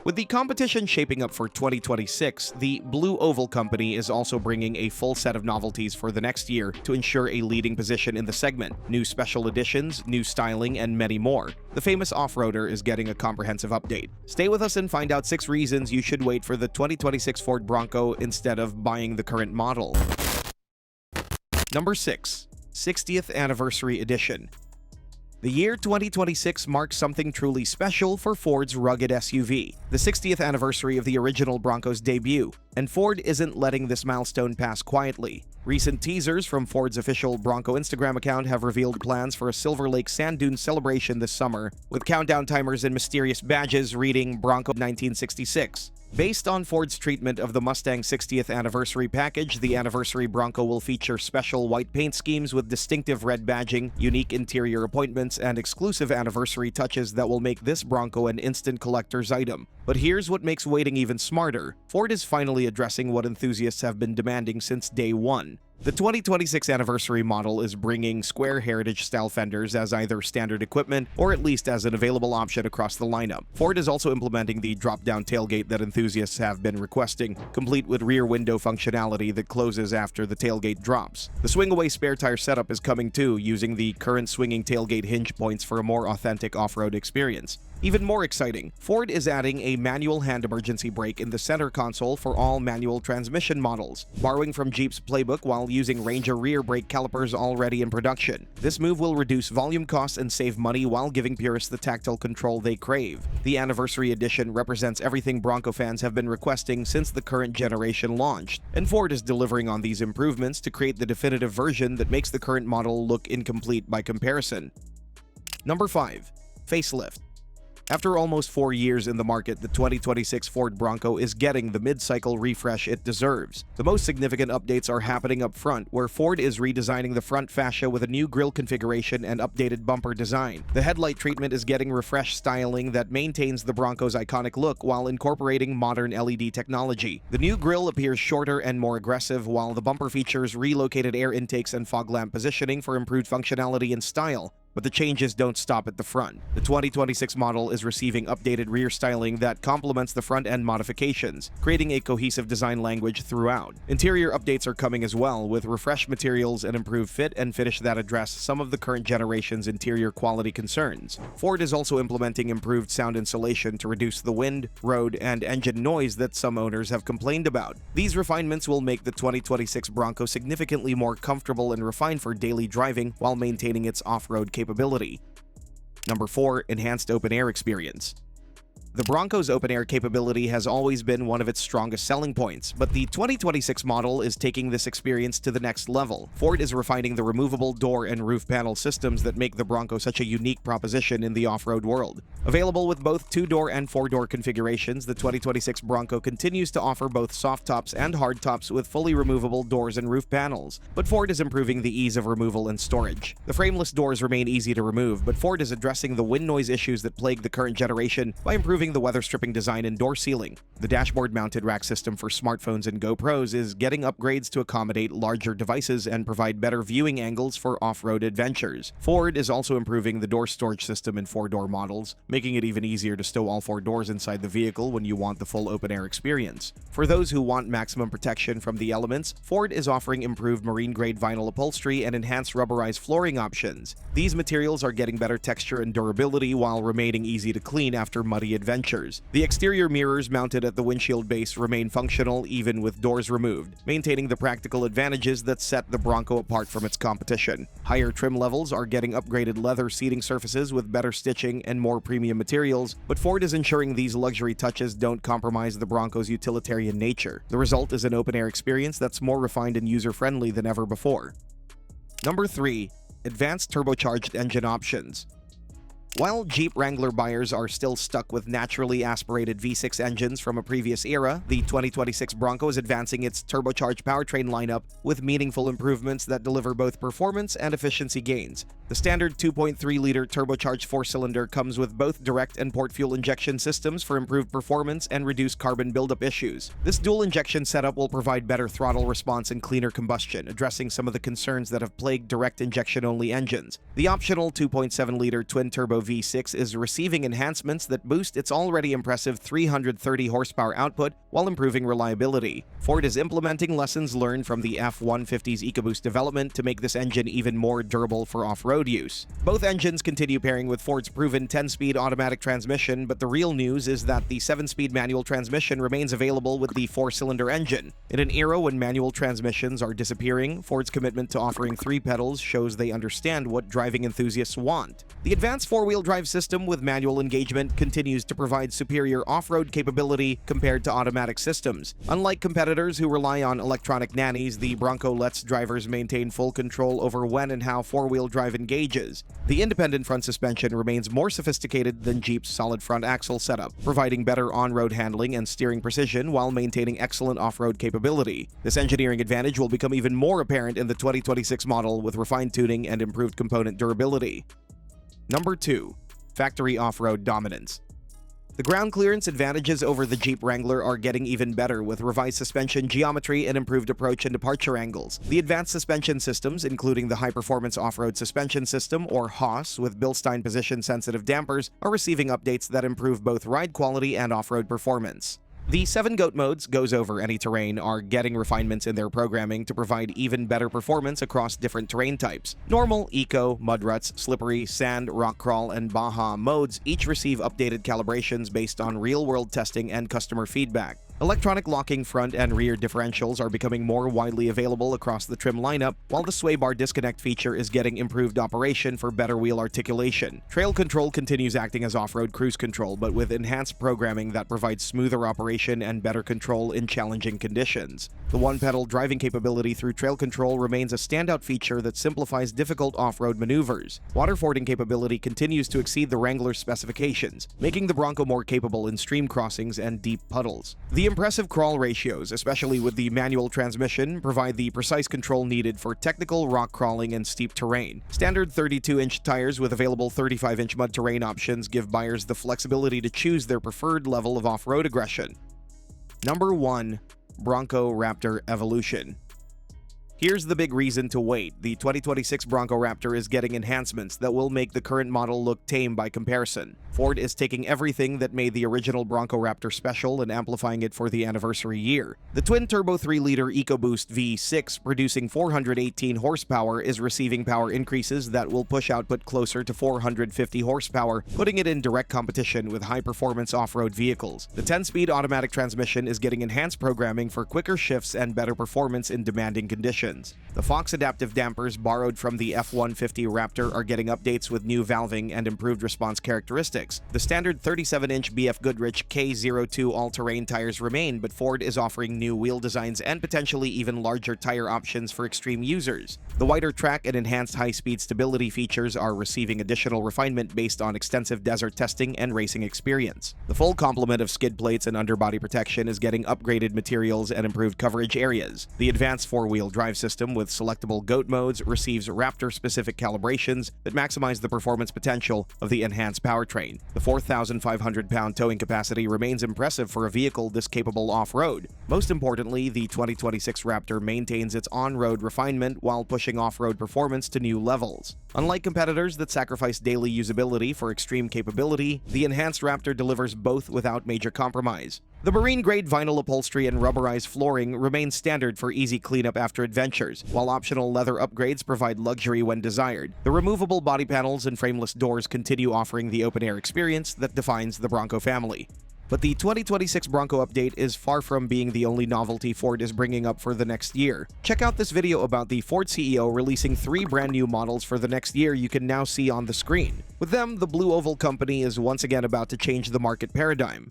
With the competition shaping up for 2026, the Blue Oval Company is also bringing a full set of novelties for the next year to ensure a leading position in the segment. New special editions, new styling, and many more. The famous off-roader is getting a comprehensive update. Stay with us and find out 6 reasons you should wait for the 2026 Ford Bronco instead of buying the current model. Number 6. 60th Anniversary Edition. The year 2026 marks something truly special for Ford's rugged SUV, the 60th anniversary of the original Bronco's debut, and Ford isn't letting this milestone pass quietly. Recent teasers from Ford's official Bronco Instagram account have revealed plans for a Silver Lake sand dune celebration this summer, with countdown timers and mysterious badges reading Bronco 1966. Based on Ford's treatment of the Mustang 60th anniversary package, the anniversary Bronco will feature special white paint schemes with distinctive red badging, unique interior appointments, and exclusive anniversary touches that will make this Bronco an instant collector's item. But here's what makes waiting even smarter. Ford is finally addressing what enthusiasts have been demanding since day one. The 2026 anniversary model is bringing square heritage-style fenders as either standard equipment or at least as an available option across the lineup. Ford is also implementing the drop-down tailgate that enthusiasts have been requesting, complete with rear window functionality that closes after the tailgate drops. The swing-away spare tire setup is coming too, using the current swinging tailgate hinge points for a more authentic off-road experience. Even more exciting, Ford is adding a manual hand emergency brake in the center console for all manual transmission models, borrowing from Jeep's playbook while using Ranger rear brake calipers already in production. This move will reduce volume costs and save money while giving purists the tactile control they crave. The Anniversary Edition represents everything Bronco fans have been requesting since the current generation launched, and Ford is delivering on these improvements to create the definitive version that makes the current model look incomplete by comparison. Number 5. Facelift. After almost 4 years in the market, the 2026 Ford Bronco is getting the mid-cycle refresh it deserves. The most significant updates are happening up front, where Ford is redesigning the front fascia with a new grille configuration and updated bumper design. The headlight treatment is getting refreshed styling that maintains the Bronco's iconic look while incorporating modern LED technology. The new grille appears shorter and more aggressive, while the bumper features relocated air intakes and fog lamp positioning for improved functionality and style. But the changes don't stop at the front. The 2026 model is receiving updated rear styling that complements the front-end modifications, creating a cohesive design language throughout. Interior updates are coming as well, with refreshed materials and improved fit and finish that address some of the current generation's interior quality concerns. Ford is also implementing improved sound insulation to reduce the wind, road, and engine noise that some owners have complained about. These refinements will make the 2026 Bronco significantly more comfortable and refined for daily driving while maintaining its off-road capability. Number 4. Enhanced open-air experience. The Bronco's open-air capability has always been one of its strongest selling points, but the 2026 model is taking this experience to the next level. Ford is refining the removable door and roof panel systems that make the Bronco such a unique proposition in the off-road world. Available with both 2-door and 4-door configurations, the 2026 Bronco continues to offer both soft tops and hard tops with fully removable doors and roof panels, but Ford is improving the ease of removal and storage. The frameless doors remain easy to remove, but Ford is addressing the wind noise issues that plague the current generation by improving the weather stripping design and door sealing. The dashboard-mounted rack system for smartphones and GoPros is getting upgrades to accommodate larger devices and provide better viewing angles for off-road adventures. Ford is also improving the door storage system in 4-door models, making it even easier to stow all 4 doors inside the vehicle when you want the full open-air experience. For those who want maximum protection from the elements, Ford is offering improved marine-grade vinyl upholstery and enhanced rubberized flooring options. These materials are getting better texture and durability while remaining easy to clean after muddy adventures. The exterior mirrors mounted at the windshield base remain functional even with doors removed, maintaining the practical advantages that set the Bronco apart from its competition. Higher trim levels are getting upgraded leather seating surfaces with better stitching and more premium materials, but Ford is ensuring these luxury touches don't compromise the Bronco's utilitarian nature. The result is an open-air experience that's more refined and user-friendly than ever before. Number 3. Advanced turbocharged engine options. While Jeep Wrangler buyers are still stuck with naturally aspirated V6 engines from a previous era, the 2026 Bronco is advancing its turbocharged powertrain lineup with meaningful improvements that deliver both performance and efficiency gains. The standard 2.3-liter turbocharged four-cylinder comes with both direct and port fuel injection systems for improved performance and reduced carbon buildup issues. This dual injection setup will provide better throttle response and cleaner combustion, addressing some of the concerns that have plagued direct injection-only engines. The optional 2.7-liter twin-turbo V6 is receiving enhancements that boost its already impressive 330 horsepower output while improving reliability. Ford is implementing lessons learned from the F-150's EcoBoost development to make this engine even more durable for off-road use. Both engines continue pairing with Ford's proven 10-speed automatic transmission, but the real news is that the 7-speed manual transmission remains available with the 4-cylinder engine. In an era when manual transmissions are disappearing, Ford's commitment to offering 3 pedals shows they understand what driving enthusiasts want. The advanced 4-wheel drive system with manual engagement continues to provide superior off-road capability compared to automatic systems. Unlike competitors who rely on electronic nannies, the Bronco lets drivers maintain full control over when and how 4-wheel drive engages. The independent front suspension remains more sophisticated than Jeep's solid front axle setup, providing better on-road handling and steering precision while maintaining excellent off-road capability. This engineering advantage will become even more apparent in the 2026 model with refined tuning and improved component durability. Number 2. Factory off-road dominance. The ground clearance advantages over the Jeep Wrangler are getting even better with revised suspension geometry and improved approach and departure angles. The advanced suspension systems, including the high-performance off-road suspension system, or HOS, with Bilstein position-sensitive dampers, are receiving updates that improve both ride quality and off-road performance. The 7 GOAT modes, goes over any terrain, are getting refinements in their programming to provide even better performance across different terrain types. Normal, eco, mud ruts, slippery, sand, rock crawl, and Baja modes each receive updated calibrations based on real-world testing and customer feedback. Electronic locking front and rear differentials are becoming more widely available across the trim lineup, while the sway bar disconnect feature is getting improved operation for better wheel articulation. Trail control continues acting as off-road cruise control, but with enhanced programming that provides smoother operation and better control in challenging conditions. The one-pedal driving capability through trail control remains a standout feature that simplifies difficult off-road maneuvers. Water fording capability continues to exceed the Wrangler's specifications, making the Bronco more capable in stream crossings and deep puddles. The impressive crawl ratios, especially with the manual transmission, provide the precise control needed for technical rock crawling and steep terrain. Standard 32-inch tires with available 35-inch mud terrain options give buyers the flexibility to choose their preferred level of off-road aggression. Number 1. Bronco Raptor Evolution. Here's the big reason to wait. The 2026 Bronco Raptor is getting enhancements that will make the current model look tame by comparison. Ford is taking everything that made the original Bronco Raptor special and amplifying it for the anniversary year. The twin-turbo 3-liter EcoBoost V6, producing 418 horsepower, is receiving power increases that will push output closer to 450 horsepower, putting it in direct competition with high-performance off-road vehicles. The 10-speed automatic transmission is getting enhanced programming for quicker shifts and better performance in demanding conditions. The Fox adaptive dampers borrowed from the F-150 Raptor are getting updates with new valving and improved response characteristics. The standard 37-inch BF Goodrich K02 all-terrain tires remain, but Ford is offering new wheel designs and potentially even larger tire options for extreme users. The wider track and enhanced high-speed stability features are receiving additional refinement based on extensive desert testing and racing experience. The full complement of skid plates and underbody protection is getting upgraded materials and improved coverage areas. The advanced 4-wheel drive system with selectable GOAT modes receives Raptor-specific calibrations that maximize the performance potential of the enhanced powertrain. The 4,500-pound towing capacity remains impressive for a vehicle this capable off-road. Most importantly, the 2026 Raptor maintains its on-road refinement while pushing off-road performance to new levels. Unlike competitors that sacrifice daily usability for extreme capability, the enhanced Raptor delivers both without major compromise. The marine-grade vinyl upholstery and rubberized flooring remain standard for easy cleanup after adventures, while optional leather upgrades provide luxury when desired. The removable body panels and frameless doors continue offering the open-air experience that defines the Bronco family. But the 2026 Bronco update is far from being the only novelty Ford is bringing up for the next year. Check out this video about the Ford CEO releasing 3 brand new models for the next year you can now see on the screen. With them, the Blue Oval Company is once again about to change the market paradigm.